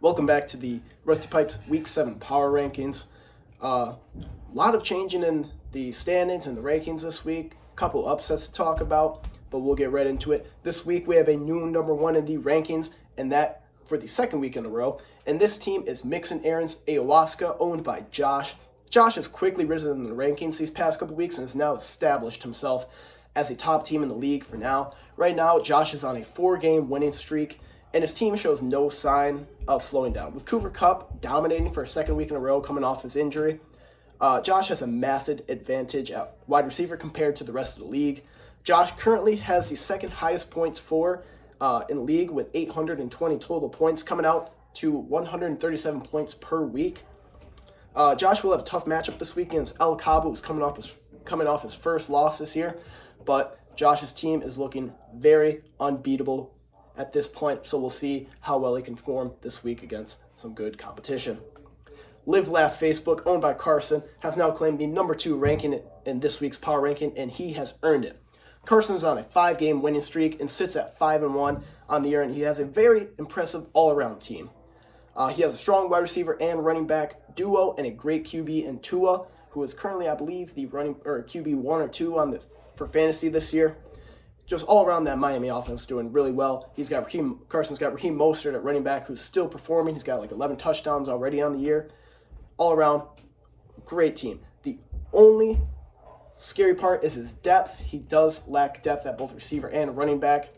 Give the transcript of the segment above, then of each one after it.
Welcome back to the Rusty Pipes Week 7 Power Rankings. A lot of changing in the standings and the rankings this week. A couple upsets to talk about, but we'll get right into it. This week we have a new number one in the rankings, and that for the second week in a row. And this team is Mixon Aaron's Ayahuasca, owned by Josh. Josh has quickly risen in the rankings these past couple weeks and has now established himself as a top team in the league for now. Right now, Josh is on a 4-game winning streak, and his team shows no sign of slowing down. With Cooper Kupp dominating for a second week in a row coming off his injury, Josh has a massive advantage at wide receiver compared to the rest of the league. Josh currently has the second highest points for in the league with 820 total points, coming out to 137 points per week. Josh will have a tough matchup this week against El Cabo, who's coming off his first loss this year, but Josh's team is looking very unbeatable at this point, so we'll see how well he can perform this week against some good competition. Live Laugh Facebook, owned by Carson, has now claimed the number 2 ranking in this week's power ranking, and he has earned it. Carson is on a 5-game winning streak and sits at 5-1 on the year, and he has a very impressive all-around team. He has a strong wide receiver and running back duo and a great QB in Tua, who is currently, I believe, the QB 1 or 2 for fantasy this year. Just all around that Miami offense doing really well. Carson's got Raheem Mostert at running back, who's still performing. He's got like 11 touchdowns already on the year. All around, great team. The only scary part is his depth. He does lack depth at both receiver and running back.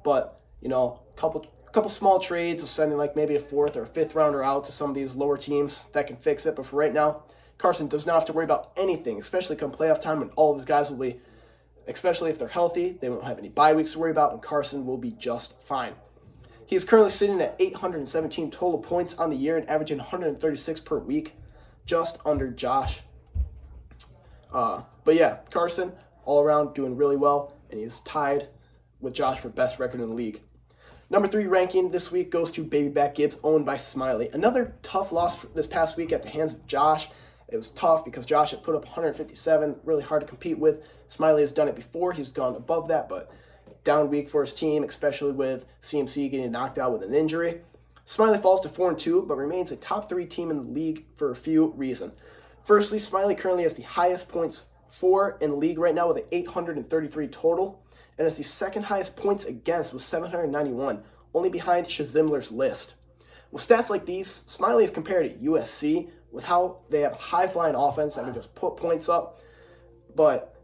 But, a couple small trades of sending like maybe a 4th or 5th rounder out to some of these lower teams that can fix it. But for right now, Carson does not have to worry about anything, especially come playoff time when all of his guys will be, especially if they're healthy, they won't have any bye weeks to worry about, and Carson will be just fine. He is currently sitting at 817 total points on the year and averaging 136 per week, just under Josh. But yeah, Carson, all around, doing really well, and he's tied with Josh for best record in the league. Number 3 ranking this week goes to Baby Back Gibbs, owned by Smiley. Another tough loss this past week at the hands of Josh. It was tough because Josh had put up 157, really hard to compete with. Smiley has done it before. He's gone above that, but down week for his team, especially with CMC getting knocked out with an injury. Smiley falls to 4-2, but remains a top 3 team in the league for a few reasons. Firstly, Smiley currently has the highest points for in the league right now with an 833 total, and has the second highest points against with 791, only behind Shazimler's list. With stats like these, Smiley is compared to USC with how they have high-flying offense that can just put points up, but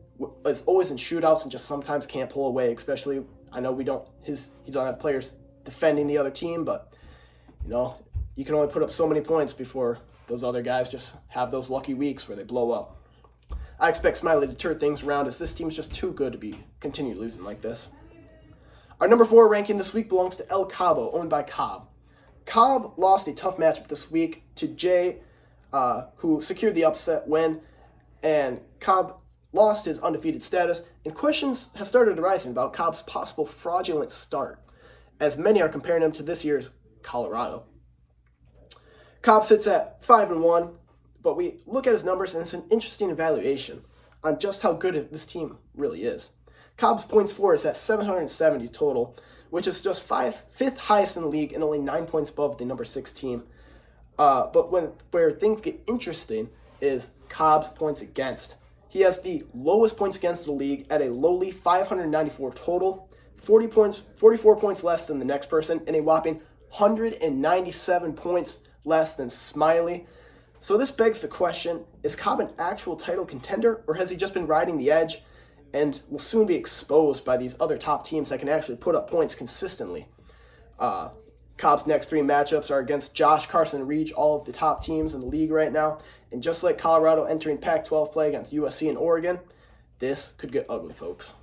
is always in shootouts and just sometimes can't pull away, especially, I know he don't have players defending the other team, but, you can only put up so many points before those other guys just have those lucky weeks where they blow up. I expect Smiley to turn things around as this team is just too good to continue losing like this. Our number 4 ranking this week belongs to El Cabo, owned by Cobb. Cobb lost a tough matchup this week to Jay, who secured the upset win, and Cobb lost his undefeated status, and questions have started arising about Cobb's possible fraudulent start, as many are comparing him to this year's Colorado. Cobb sits at 5-1, but we look at his numbers, and it's an interesting evaluation on just how good this team really is. Cobb's points for is at 770 total, which is just 5th highest in the league and only 9 points above the number 6 team. But where things get interesting is Cobb's points against. He has the lowest points against the league at a lowly 594 total, 44 points less than the next person, and a whopping 197 points less than Smiley. So this begs the question, is Cobb an actual title contender, or has he just been riding the edge and will soon be exposed by these other top teams that can actually put up points consistently? Cobb's next 3 matchups are against Josh, Carson, and Reach, all of the top teams in the league right now. And just like Colorado entering Pac-12 play against USC and Oregon, this could get ugly, folks.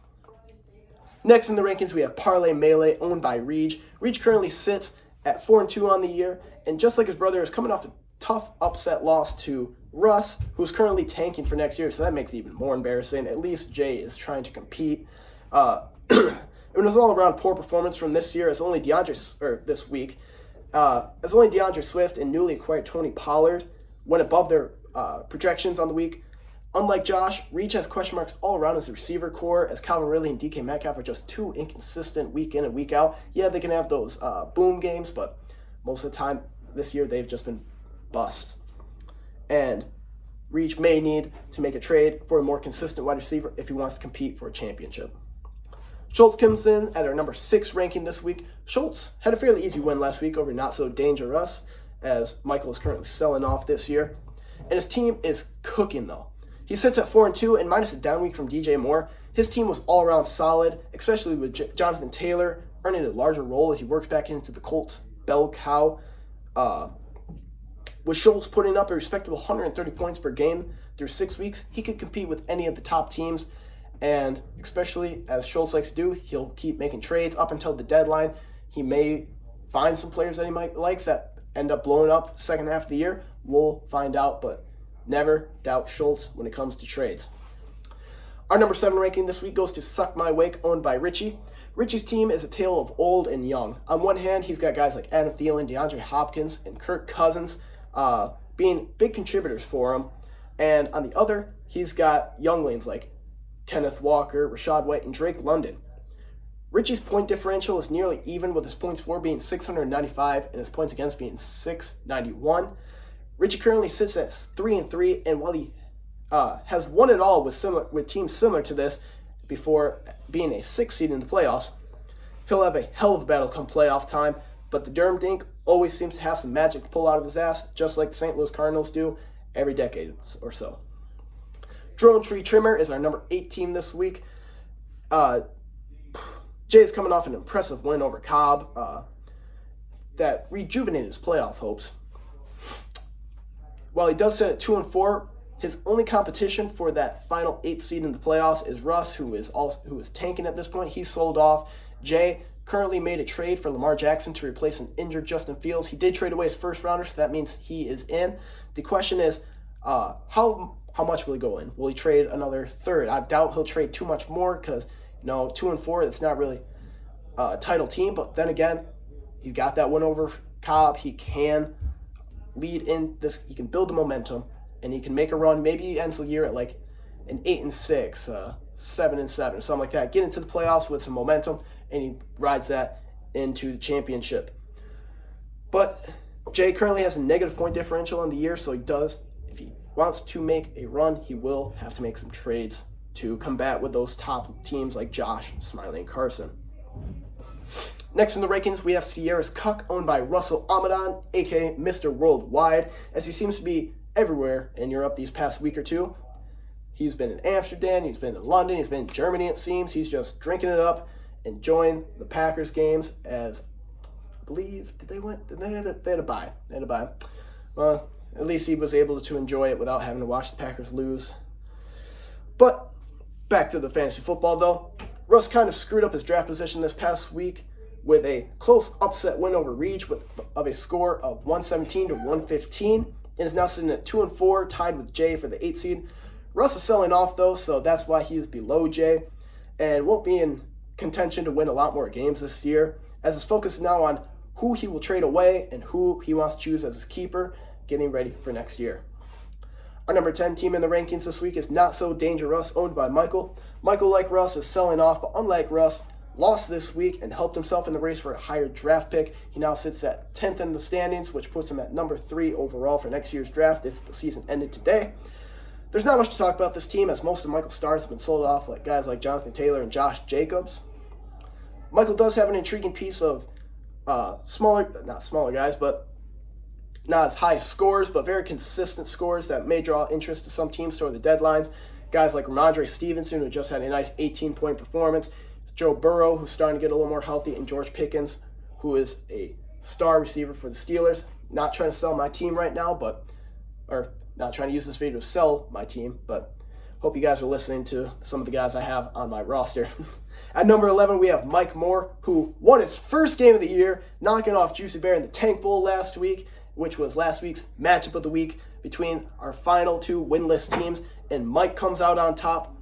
Next in the rankings, we have Parlay Melee, owned by Reach. Reach currently sits at 4-2 on the year, and just like his brother, is coming off a tough upset loss to Russ, who's currently tanking for next year, so that makes it even more embarrassing. At least Jay is trying to compete. It was all around poor performance from this year, this week, as only DeAndre Swift and newly acquired Tony Pollard went above their projections on the week. Unlike Josh, Reach has question marks all around his receiver core, as Calvin Ridley and DK Metcalf are just too inconsistent week in and week out. Yeah, they can have those boom games, but most of the time this year they've just been busts. And Reach may need to make a trade for a more consistent wide receiver if he wants to compete for a championship. Schultz comes in at our number 6 ranking this week. Schultz had a fairly easy win last week over Not So Dangerous, as Michael is currently selling off this year. And his team is cooking, though. He sits at 4-2, and minus a down week from DJ Moore, his team was all around solid, especially with Jonathan Taylor earning a larger role as he works back into the Colts' bell cow. With Schultz putting up a respectable 130 points per game through 6 weeks, he could compete with any of the top teams. And especially, as Schultz likes to do, he'll keep making trades up until the deadline. He may find some players that he might likes that end up blowing up second half of the year. We'll find out, but never doubt Schultz when it comes to trades. Our number 7 ranking this week goes to Suck My Wake, owned by Richie. Richie's team is a tale of old and young. On one hand, he's got guys like Adam Thielen, DeAndre Hopkins, and Kirk Cousins being big contributors for him. And on the other, he's got younglings like Kenneth Walker, Rachaad White, and Drake London. Richie's point differential is nearly even, with his points for being 695 and his points against being 691. Richie currently sits at 3-3, and while he has won it all with teams similar to this before being a 6th seed in the playoffs, he'll have a hell of a battle come playoff time, but the Durham Dink always seems to have some magic to pull out of his ass, just like the St. Louis Cardinals do every decade or so. Drone Tree Trimmer is our number 8 team this week. Jay is coming off an impressive win over Cobb that rejuvenated his playoff hopes. While he does sit at 2-4, his only competition for that final 8th seed in the playoffs is Russ, who is tanking at this point. He's sold off. Jay currently made a trade for Lamar Jackson to replace an injured Justin Fields. He did trade away his first rounder, so that means he is in. The question is, how much will he go in? Will he trade another third? I doubt he'll trade too much more because, 2-4, it's not really a title team. But then again, he's got that win over Cobb. He can lead in this. He can build the momentum, and he can make a run. Maybe he ends the year at like an 8-6, 7-7, something like that. Get into the playoffs with some momentum, and he rides that into the championship. But Jay currently has a negative point differential on the year, so if he wants to make a run, he will have to make some trades to combat with those top teams like Josh, Smiley, and Carson. Next in the rankings, we have Sierra's Cuck, owned by Russell Amadon, aka Mr. Worldwide, as he seems to be everywhere in Europe these past week or two. He's been in Amsterdam, he's been in London, he's been in Germany, it seems. He's just drinking it up, enjoying the Packers games, as I believe, they had a bye. Well, at least he was able to enjoy it without having to watch the Packers lose. But back to the fantasy football, though. Russ kind of screwed up his draft position this past week with a close upset win over Reach of a score of 117-115, and is now sitting at 2-4, tied with Jay for the 8th seed. Russ is selling off, though, so that's why he is below Jay, and won't be in contention to win a lot more games this year, as his focus is now on who he will trade away and who he wants to choose as his keeper, getting ready for next year. Our number 10 team in the rankings this week is Not So Dangerous, owned by Michael. Michael, like Russ, is selling off, but unlike Russ, lost this week and helped himself in the race for a higher draft pick. He now sits at 10th in the standings, which puts him at number 3 overall for next year's draft if the season ended today. There's not much to talk about this team, as most of Michael's stars have been sold off, like guys like Jonathan Taylor and Josh Jacobs. Michael does have an intriguing piece of not smaller guys, but not as high scores, but very consistent scores that may draw interest to some teams toward the deadline. Guys like Ramondre Stevenson, who just had a nice 18-point performance, Joe Burrow, who's starting to get a little more healthy, and George Pickens, who is a star receiver for the Steelers. Not trying to sell my team right now, or not trying to use this video to sell my team, but hope you guys are listening to some of the guys I have on my roster. At number 11, we have Mike Moore, who won his first game of the year, knocking off Juicy Bear in the Tank Bowl last week, which was last week's matchup of the week between our final 2 winless teams, and Mike comes out on top.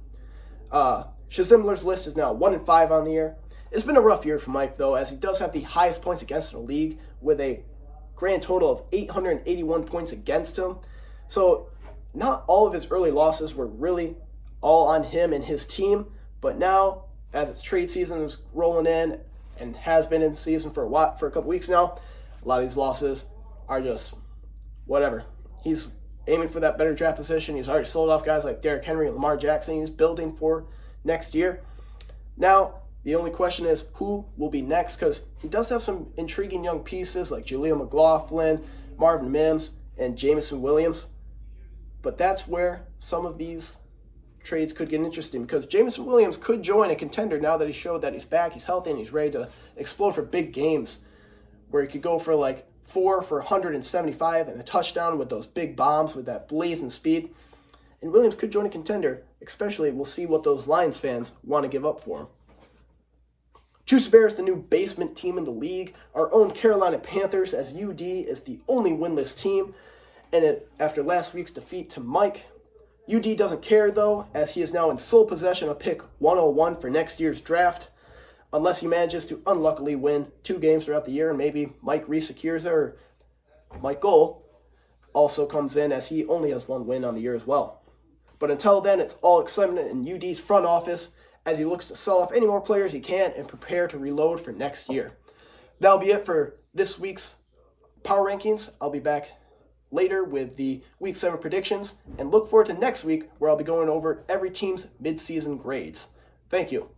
Shazimler's list is now 1-5 on the year. It's been a rough year for Mike, though, as he does have the highest points against in the league with a grand total of 881 points against him. So not all of his early losses were really all on him and his team, but now, as its trade season is rolling in and has been in season for a couple weeks now, a lot of these losses are just whatever. He's aiming for that better draft position. He's already sold off guys like Derrick Henry and Lamar Jackson. He's building for next year. Now, the only question is who will be next, because he does have some intriguing young pieces like Jaleel McLaughlin, Marvin Mims, and Jameson Williams. But that's where some of these trades could get interesting, because Jameson Williams could join a contender now that he showed that he's back, he's healthy, and he's ready to explode for big games where he could go for like 4 for 175 and a touchdown with those big bombs with that blazing speed. And Williams could join a contender, especially we'll see what those Lions fans want to give up for him. Juice Bear is the new basement team in the league. Our own Carolina Panthers, as UD is the only winless team. And after last week's defeat to Mike, UD doesn't care though, as he is now in sole possession of pick 101 for next year's draft, unless he manages to unluckily win 2 games throughout the year, and maybe Mike resecures it, or Mike Goal also comes in as he only has 1 win on the year as well. But until then, it's all excitement in UD's front office as he looks to sell off any more players he can and prepare to reload for next year. That'll be it for this week's Power Rankings. I'll be back later with the Week 7 predictions, and look forward to next week where I'll be going over every team's midseason grades. Thank you.